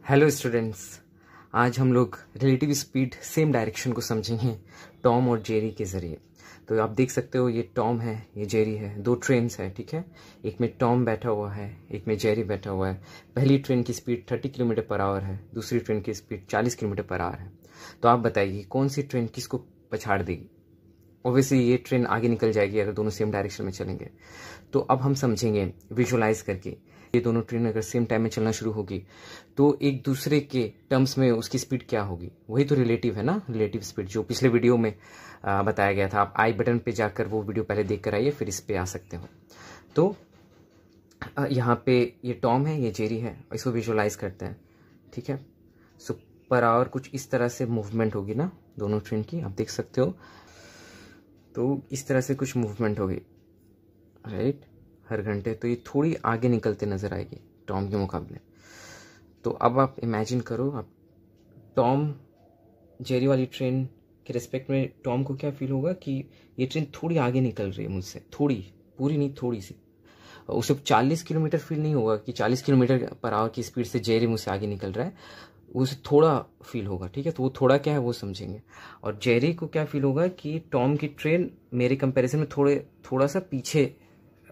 Hello students, आज हम लोग रिलेटिव स्पीड सेम डायरेक्शन को समझेंगे टॉम और जेरी के ज़रिए। तो आप देख सकते हो ये टॉम है, ये जेरी है, दो ट्रेन्स है, ठीक है। एक में टॉम बैठा हुआ है, एक में जेरी बैठा हुआ है। पहली ट्रेन की स्पीड 30 किलोमीटर पर आवर है, दूसरी ट्रेन की स्पीड 40 किलोमीटर पर आवर है। तो आप बताइए कौन सी ट्रेन किसको पछाड़ देगी। ऑब्वियसली ये ट्रेन आगे निकल जाएगी अगर दोनों सेम डायरेक्शन में चलेंगे। तो अब हम समझेंगे विजुअलाइज करके, ये दोनों ट्रेन अगर सेम टाइम में चलना शुरू होगी तो एक दूसरे के टर्म्स में उसकी स्पीड क्या होगी। वही तो रिलेटिव है ना, रिलेटिव स्पीड जो पिछले वीडियो में बताया गया था। आप आई बटन पे जाकर वो वीडियो पहले देख कर आइए, फिर इस पे आ सकते हो। तो यहाँ पे ये टॉम है, ये जेरी है, इसको विजुअलाइज करते हैं, ठीक है। सो पर आवर कुछ इस तरह से मूवमेंट होगी ना दोनों ट्रेन की, आप देख सकते हो। तो इस तरह से कुछ मूवमेंट होगी, राइट, हर घंटे। तो ये थोड़ी आगे निकलते नजर आएगी टॉम के मुकाबले। तो अब आप इमेजिन करो, आप टॉम जेरी वाली ट्रेन के रिस्पेक्ट में टॉम को क्या फील होगा कि ये ट्रेन थोड़ी आगे निकल रही है मुझसे, थोड़ी, पूरी नहीं, थोड़ी सी। उसे 40 किलोमीटर फील नहीं होगा कि 40 किलोमीटर पर आवर की स्पीड से जेरी मुझसे आगे निकल रहा है, उसे थोड़ा फील होगा, ठीक है। तो वो थोड़ा क्या है वो समझेंगे। और जेरी को क्या फील होगा कि टॉम की ट्रेन मेरे कंपैरिजन में थोड़ा सा पीछे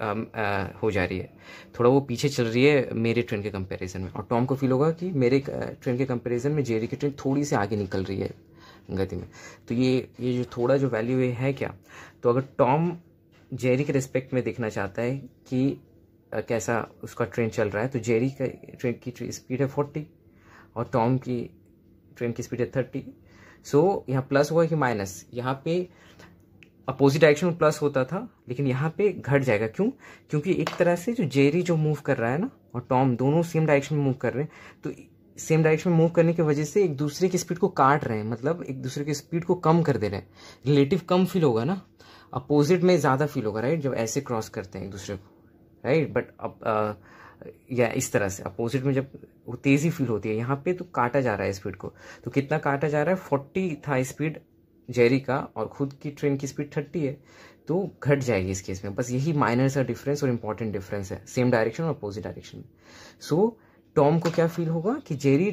हो जा रही है, थोड़ा वो पीछे चल रही है मेरे ट्रेन के कंपैरिजन में। और टॉम को फील होगा कि मेरे ट्रेन के कंपैरिजन में जेरी की ट्रेन थोड़ी सी आगे निकल रही है गति में। तो ये जो थोड़ा जो वैल्यू है क्या, तो अगर टॉम जेरी के रिस्पेक्ट में देखना चाहता है कि कैसा उसका ट्रेन चल रहा है, तो जेरी का ट्रेन की स्पीड है 40 और टॉम की ट्रेन की स्पीड है 30। सो यहाँ प्लस हुआ कि माइनस, यहाँ पे अपोजिट डायरेक्शन में प्लस होता था लेकिन यहाँ पे घट जाएगा। क्यों? क्योंकि एक तरह से जो जेरी जो मूव कर रहा है ना और टॉम दोनों सेम डायरेक्शन में मूव कर रहे हैं, तो सेम डायरेक्शन में मूव करने की वजह से एक दूसरे की स्पीड को काट रहे हैं, मतलब एक दूसरे की स्पीड को कम कर दे रहे हैं। रिलेटिव कम फील होगा ना, अपोजिट में ज्यादा फील होगा, राइट, जब ऐसे क्रॉस करते हैं एक दूसरे को, राइट। बट अब या इस तरह से अपोजिट में जब वो तेजी फील होती है, यहाँ पे तो काटा जा रहा है स्पीड को। तो कितना काटा जा रहा है, 40 था स्पीड जेरी का और खुद की ट्रेन की स्पीड 30 है, तो घट जाएगी इस केस में। बस यही माइनर सा डिफरेंस और इंपॉर्टेंट डिफरेंस है सेम डायरेक्शन और अपोजिट डायरेक्शन में। सो टॉम को क्या फील होगा कि जेरी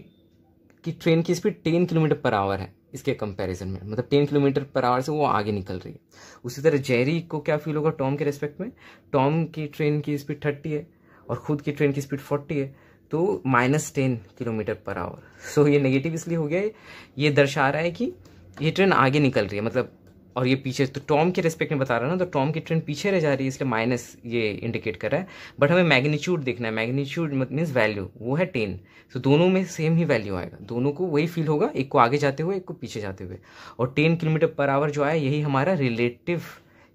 की ट्रेन की स्पीड 10 किलोमीटर पर आवर है इसके कंपैरिजन में, मतलब 10 किलोमीटर पर आवर से वो आगे निकल रही है। उसी तरह जेरी को क्या फील होगा टॉम के रेस्पेक्ट में, टॉम की ट्रेन की स्पीड 30 है और खुद की ट्रेन की स्पीड 40 है, तो -10 किलोमीटर पर आवर। सो ये नेगेटिव इसलिए हो गया है, ये दर्शा रहा है कि ये ट्रेन आगे निकल रही है, मतलब, और ये पीछे। तो टॉम के रेस्पेक्ट में बता रहा है ना, तो टॉम की ट्रेन पीछे रह जा रही है, इसलिए माइनस ये इंडिकेट कर रहा है। बट हमें मैग्नीट्यूड देखना है, मैग्नीट्यूड मीन्स वैल्यू, वो है 10। तो दोनों में सेम ही वैल्यू आएगा, दोनों को वही फील होगा, एक को आगे जाते हुए एक को पीछे जाते हुए। और 10 किलोमीटर पर आवर जो आया, यही हमारा रिलेटिव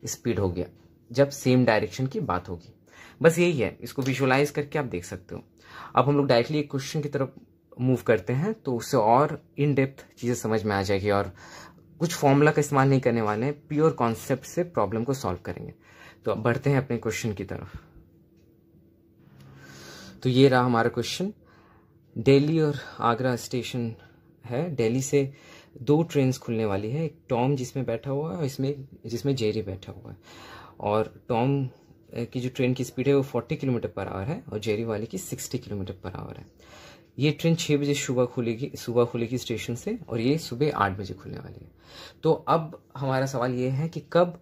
स्पीड हो गया जब सेम डायरेक्शन की बात होगी। बस यही है, इसको विजुअलाइज करके आप देख सकते हो। अब हम लोग डायरेक्टली एक क्वेश्चन की तरफ मूव करते हैं, तो उससे और इन डेप्थ चीजें समझ में आ जाएगी और कुछ फॉर्मूला का इस्तेमाल नहीं करने वाले हैं, प्योर कॉन्सेप्ट से प्रॉब्लम को सॉल्व करेंगे। तो अब बढ़ते हैं अपने क्वेश्चन की तरफ। तो ये रहा हमारा क्वेश्चन। दिल्ली और आगरा स्टेशन है, दिल्ली से दो ट्रेन खुलने वाली है, एक टॉम जिसमें बैठा हुआ है और इसमें जिसमें जेरी बैठा हुआ है। और टॉम की जो ट्रेन की स्पीड है वो 40 किलोमीटर पर आवर है और जेरी वाले की 60 किलोमीटर पर आवर है। ये ट्रेन 6 बजे सुबह खुलेगी स्टेशन से, और ये सुबह 8 बजे खुलने वाली है। तो अब हमारा सवाल ये है कि कब,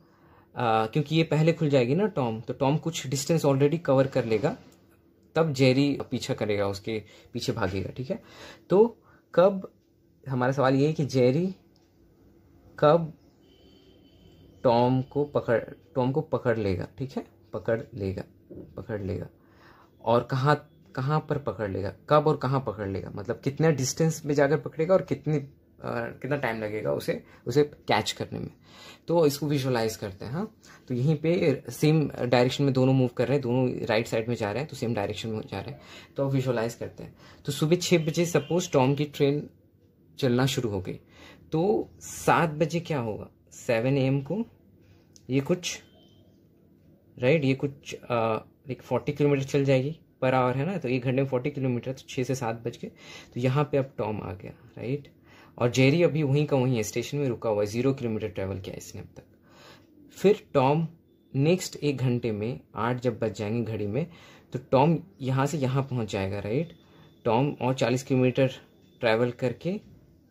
क्योंकि ये पहले खुल जाएगी ना टॉम, तो टॉम कुछ डिस्टेंस ऑलरेडी कवर कर लेगा, तब जेरी पीछा करेगा, उसके पीछे भागेगा, ठीक है। तो कब, हमारा सवाल ये है कि जेरी कब टॉम को पकड़ लेगा, ठीक है, पकड़ लेगा। और कहाँ पर पकड़ लेगा, कब और कहाँ पकड़ लेगा, मतलब कितना डिस्टेंस में जाकर पकड़ेगा और कितना टाइम लगेगा उसे कैच करने में। तो इसको विजुअलाइज करते हैं। हाँ, तो यहीं पे सेम डायरेक्शन में दोनों मूव कर रहे हैं, दोनों राइट साइड में जा रहे हैं, तो सेम डायरेक्शन में जा रहे हैं। तो अब विजुअलाइज करते हैं। तो सुबह 6 बजे सपोज टॉम की ट्रेन चलना शुरू हो गई, तो 7 बजे क्या होगा, 7 AM को ये कुछ, राइट, ये कुछ 40 किलोमीटर चल जाएगी पर आवर, है ना। तो 1 घंटे में 40 किलोमीटर, तो 6 से 7 बज गए। तो यहाँ पे अब टॉम आ गया, राइट। और जेरी अभी वहीं का वहीं है, स्टेशन में रुका हुआ है, 0 किलोमीटर ट्रेवल किया इसने अब तक। फिर टॉम नेक्स्ट 1 घंटे में 8 जब बज जाएंगे घड़ी में, तो टॉम यहाँ से यहाँ पहुँच जाएगा, राइट। टॉम और 40 किलोमीटर ट्रैवल करके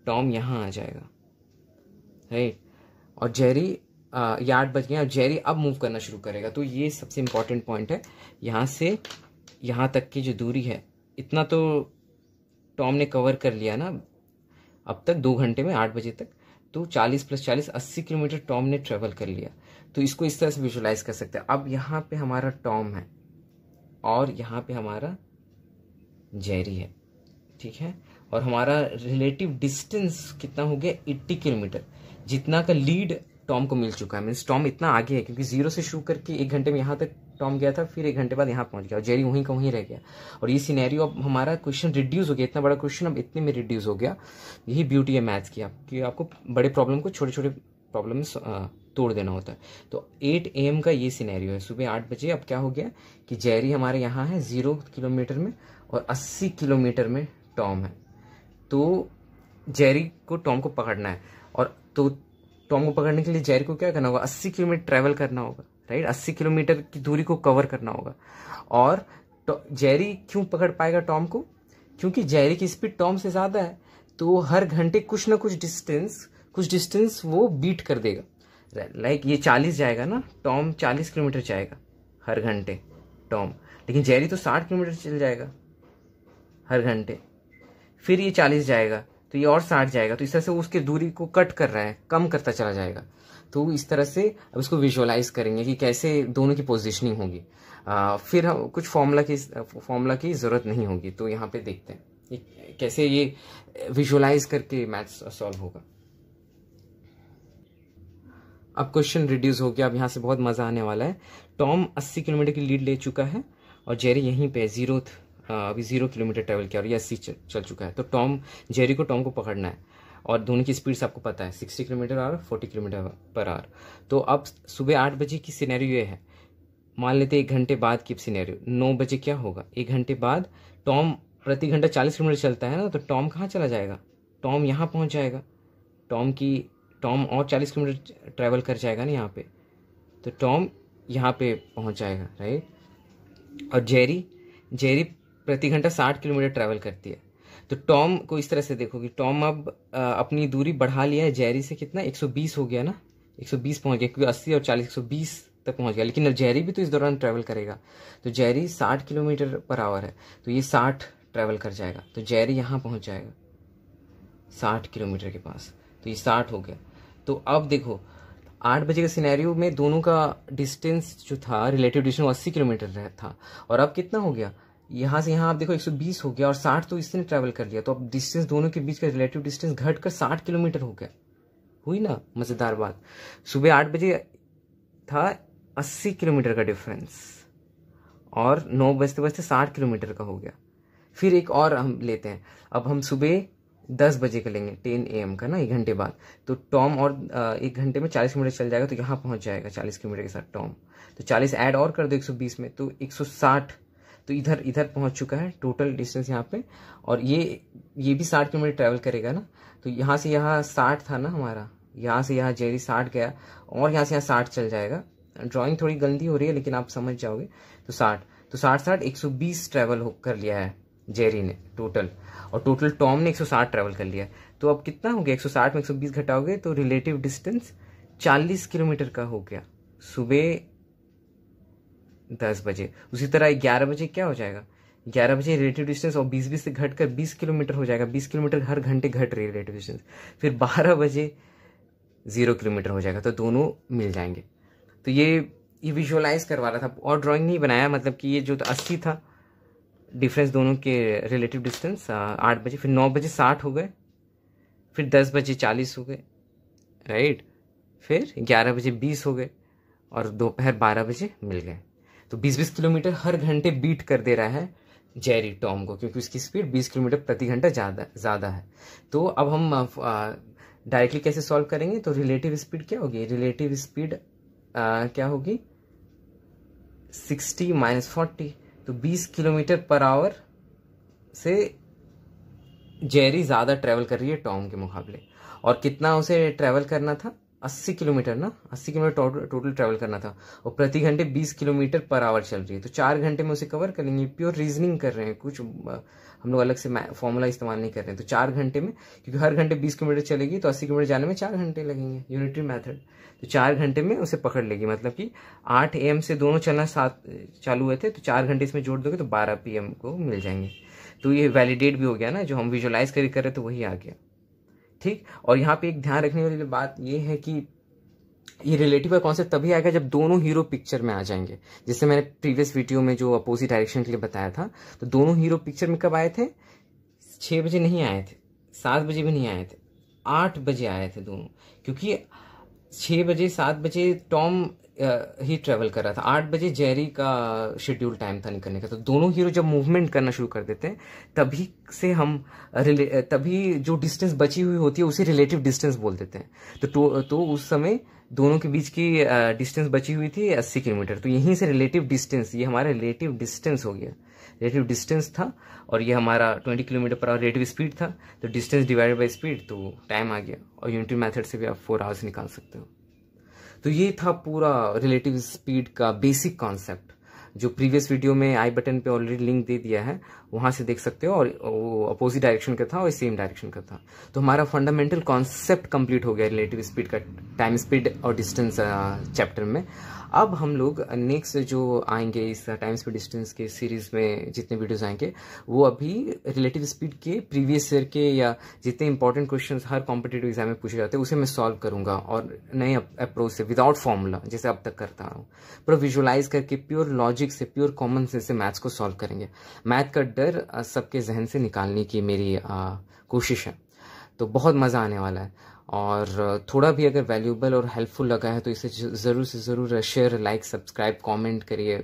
टॉम यहाँ आ जाएगा, राइट। और जेरी ये 8 बज गया और जेरी अब मूव करना शुरू करेगा। तो ये सबसे इम्पॉर्टेंट पॉइंट है, यहाँ से यहाँ तक की जो दूरी है इतना तो टॉम ने कवर कर लिया ना अब तक 2 घंटे में, 8 बजे तक। तो 40 + 40 80 किलोमीटर टॉम ने ट्रेवल कर लिया। तो इसको इस तरह से विजुलाइज कर सकते हैं। अब यहाँ पे हमारा टॉम है और यहाँ पे हमारा जेरी है, ठीक है। और हमारा रिलेटिव डिस्टेंस कितना हो गया, 80 किलोमीटर, जितना का लीड टॉम को मिल चुका है। मीन्स टॉम इतना आगे है क्योंकि 0 से शुरू करके 1 घंटे में यहाँ तक टॉम गया था, फिर 1 घंटे बाद यहाँ पहुंच गया और जेरी वहीं का वहीं रह गया। और ये सिनेरियो अब हमारा क्वेश्चन रिड्यूस हो गया, इतना बड़ा क्वेश्चन अब इतने में रिड्यूस हो गया। यही ब्यूटी है मैथ्स की, कि आपको बड़े प्रॉब्लम को छोटे छोटे प्रॉब्लम में तोड़ देना होता है। तो 8 AM का ये सिनेरियो है, सुबह 8 बजे। अब क्या हो गया कि जेरी हमारे यहाँ है 0 किलोमीटर में और 80 किलोमीटर में टॉम है। तो जेरी को टॉम को पकड़ना है, और तो टॉम को पकड़ने के लिए जेरी को क्या करना होगा, 80 किलोमीटर ट्रैवल करना होगा, राइट। 80 किलोमीटर की दूरी को कवर करना होगा। और जेरी क्यों पकड़ पाएगा टॉम को, क्योंकि जेरी की स्पीड टॉम से ज़्यादा है। तो हर घंटे कुछ ना कुछ डिस्टेंस वो बीट कर देगा। लाइक ये 40 जाएगा ना, टॉम 40 किलोमीटर जाएगा हर घंटे टॉम, लेकिन जेरी तो 60 किलोमीटर चल जाएगा हर घंटे। फिर ये 40 जाएगा तो ये और 60 जाएगा। तो इस तरह से वो उसकी दूरी को कट कर रहा है, कम करता चला जाएगा। तो इस तरह से अब इसको विजुअलाइज करेंगे कि कैसे दोनों की पोजीशनिंग होगी। फिर हम कुछ फॉर्मूला की ज़रूरत नहीं होगी। तो यहाँ पे देखते हैं कैसे ये विजुअलाइज करके मैथ्स सॉल्व होगा। अब क्वेश्चन रिड्यूस हो गया। अब यहाँ से बहुत मज़ा आने वाला है। टॉम 80 किलोमीटर की लीड ले चुका है और जेरी यहीं पे अभी 0 किलोमीटर ट्रैवल किया और ये 80 चल चुका है। तो जेरी को टॉम को पकड़ना है और दोनों की स्पीड आपको पता है, 60 किलोमीटर/आवर, 40 किलोमीटर/आवर। तो अब सुबह 8 बजे की सिनेरियो ये है। मान लेते हैं 1 घंटे बाद की सिनेरियो, 9 बजे क्या होगा, 1 घंटे बाद टॉम प्रति घंटा 40 किलोमीटर चलता है ना, तो टॉम कहाँ चला जाएगा, टॉम यहाँ पहुँच जाएगा। टॉम और 40 किलोमीटर ट्रैवल कर जाएगा ना यहाँ पे, तो टॉम यहाँ पे पहुँच जाएगा, राइट। और जेरी प्रति घंटा 60 किलोमीटर ट्रैवल करती है। तो टॉम को इस तरह से देखो कि टॉम अब अपनी दूरी बढ़ा लिया है जेरी से, कितना 120 हो गया ना, 120 पहुँच गया, क्योंकि 80 और 40 120 तक पहुँच गया। लेकिन अब जेरी भी तो इस दौरान ट्रैवल करेगा। तो जेरी 60 किलोमीटर/आवर है, तो ये 60 ट्रैवल कर जाएगा। तो जेरी यहाँ पहुँच जाएगा 60 किलोमीटर के पास, तो ये 60 हो गया। तो अब देखो 8 बजे के सिनेरियो में दोनों का डिस्टेंस जो था, रिलेटिव डिस्टेंस 80 किलोमीटर था, और अब कितना हो गया, यहाँ से यहाँ आप देखो 120 हो गया और 60 तो इसने ट्रैवल कर लिया। तो अब डिस्टेंस दोनों के बीच का रिलेटिव डिस्टेंस घटकर 60 किलोमीटर हो गया। हुई ना मज़ेदार बात। सुबह 8 बजे था 80 किलोमीटर का डिफरेंस और 9 बजते बजते 60 किलोमीटर का हो गया। फिर एक और हम लेते हैं। अब हम सुबह 10 बजे का लेंगे, 10 AM का ना, 1 घंटे बाद। तो टॉम और 1 घंटे में 40 किलोमीटर चल जाएगा, तो यहाँ पहुँच जाएगा 40 किलोमीटर के साथ टॉम। तो 40 ऐड और कर दो 120 में, तो 160। तो इधर पहुँच चुका है टोटल डिस्टेंस यहाँ पे। और ये भी 60 किलोमीटर ट्रैवल करेगा ना। तो यहाँ से यहाँ 60 था ना हमारा, यहाँ से यहाँ जेरी 60 गया और यहाँ से यहाँ 60 चल जाएगा। ड्राइंग थोड़ी गंदी हो रही है लेकिन आप समझ जाओगे। तो 60 120 ट्रैवल कर लिया है जेरी ने टोटल, और टोटल टॉम ने 160 ट्रैवल कर लिया। तो अब कितना हो गया, 160 में 120 घटाओगे तो रिलेटिव डिस्टेंस 40 किलोमीटर का हो गया सुबह 10 बजे। उसी तरह 11 बजे क्या हो जाएगा, 11 बजे रिलेटिव डिस्टेंस और 20 से घटकर 20 किलोमीटर हो जाएगा। 20 किलोमीटर हर घंटे घट रही है रिलेटिव डिस्टेंस। फिर 12 बजे 0 किलोमीटर हो जाएगा, तो दोनों मिल जाएंगे। तो ये विजुअलाइज करवा रहा था और ड्राइंग नहीं बनाया। मतलब कि ये जो 80 था डिफरेंस दोनों के रिलेटिव डिस्टेंस 8 बजे, फिर 9 बजे 60 हो गए, फिर 10 बजे 40 हो गए, राइट। फिर 11 बजे 20 हो गए और दोपहर 12 बजे मिल गए। तो 20-20 किलोमीटर हर घंटे बीट कर दे रहा है जेरी टॉम को, क्योंकि उसकी स्पीड 20 किलोमीटर प्रति घंटा ज़्यादा है। तो अब हम डायरेक्टली कैसे सॉल्व करेंगे, तो रिलेटिव स्पीड क्या होगी, रिलेटिव स्पीड क्या होगी 60 - 40। तो 20 किलोमीटर/आवर से जेरी ज़्यादा ट्रैवल कर रही है टॉम के मुकाबले। और कितना उसे ट्रैवल करना था, 80 किलोमीटर ना, 80 किलोमीटर टोटल ट्रैवल करना था, और प्रति घंटे 20 किलोमीटर पर आवर चल रही है, तो 4 घंटे में उसे कवर कर लेंगे। प्योर रीजनिंग कर रहे हैं, कुछ हम लोग अलग से फॉर्मूला इस्तेमाल नहीं कर रहे हैं। तो 4 घंटे में, क्योंकि हर घंटे 20 किलोमीटर चलेगी तो 80 किलोमीटर जाने में 4 घंटे लगेंगे, यूनिटरी मेथड। तो 4 घंटे में उसे पकड़ लेगी, मतलब कि 8 AM से दोनों चलना साथ चालू हुए थे, तो 4 घंटे इसमें जोड़ दोगे तो 12 PM को मिल जाएंगे। तो ये वैलिडेट भी हो गया ना, जो हम विजुअलाइज कर रहे थे वही आ गया, ठीक। और यहाँ पे एक ध्यान रखने वाली बात ये है कि ये रिलेटिव का कॉन्सेप्ट तभी आएगा जब दोनों हीरो पिक्चर में आ जाएंगे। जैसे मैंने प्रीवियस वीडियो में जो अपोजिट डायरेक्शन के लिए बताया था, तो दोनों हीरो पिक्चर में कब आए थे? 6 बजे नहीं आए थे, 7 बजे भी नहीं आए थे, 8 बजे आए थे दोनों, क्योंकि 6 बजे 7 बजे टॉम ही ट्रेवल कर रहा था, 8 बजे जेरी का शेड्यूल टाइम था निकलने का। तो दोनों हीरो जब मूवमेंट करना शुरू कर देते हैं तभी से हम तभी जो डिस्टेंस बची हुई होती है उसे रिलेटिव डिस्टेंस बोल देते हैं। तो उस समय दोनों के बीच की डिस्टेंस बची हुई थी 80 किलोमीटर। तो यहीं से रिलेटिव डिस्टेंस, ये हमारा रिलेटिव डिस्टेंस हो गया। रिलेटिव डिस्टेंस था और ये हमारा 20 kilometre per hour relative speed था, तो डिस्टेंस डिवाइडेड बाय स्पीड, तो टाइम आ गया। और यूनिटरी मेथड से भी आप 4 आवर्स निकाल सकते हो। तो ये था पूरा रिलेटिव स्पीड का बेसिक कॉन्सेप्ट, जो प्रीवियस वीडियो में आई बटन पे ऑलरेडी लिंक दे दिया है, वहां से देख सकते हो। और वो अपोजिट डायरेक्शन का था और सेम डायरेक्शन का था। तो हमारा फंडामेंटल कॉन्सेप्ट कंप्लीट हो गया रिलेटिव स्पीड का, टाइम स्पीड और डिस्टेंस चैप्टर में। अब हम लोग नेक्स्ट जो आएंगे इस टाइम स्पीड डिस्टेंस के सीरीज में, जितने वीडियोस आएंगे वो अभी रिलेटिव स्पीड के प्रीवियस ईयर के या जितने इंपॉर्टेंट क्वेश्चंस हर कॉम्पिटिटिव एग्जाम में पूछे जाते हैं उसे मैं सॉल्व करूंगा, और नए अप्रोच से, विदाउट फॉर्मूला जैसे अब तक करता हूँ, पूरा विजुअलाइज करके प्योर लॉजिक से, प्योर कॉमन सेंस से मैथ्स को सॉल्व करेंगे। मैथ का डर सबके जहन से निकालने की मेरी कोशिश है। तो बहुत मज़ा आने वाला है, और थोड़ा भी अगर वैल्यूएबल और हेल्पफुल लगा है तो इसे ज़रूर से ज़रूर शेयर, लाइक, सब्सक्राइब, कमेंट करिए,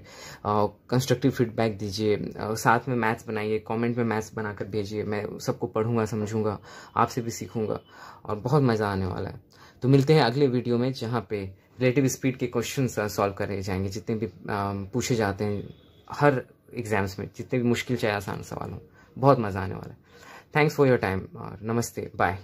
कंस्ट्रक्टिव फीडबैक दीजिए, साथ में मैथ्स बनाइए, कमेंट में मैथ्स बनाकर भेजिए। मैं सबको पढ़ूंगा, समझूंगा, आपसे भी सीखूंगा, और बहुत मज़ा आने वाला है। तो मिलते हैं अगले वीडियो में, जहाँ पे रिलेटिव स्पीड के क्वेश्चन सॉल्व करे जाएंगे, जितने भी पूछे जाते हैं हर एग्जाम्स में, जितने भी मुश्किल चाहे आसान सवाल हो। बहुत मज़ा आने वाला है। थैंक्स फॉर योर टाइम और नमस्ते, बाय।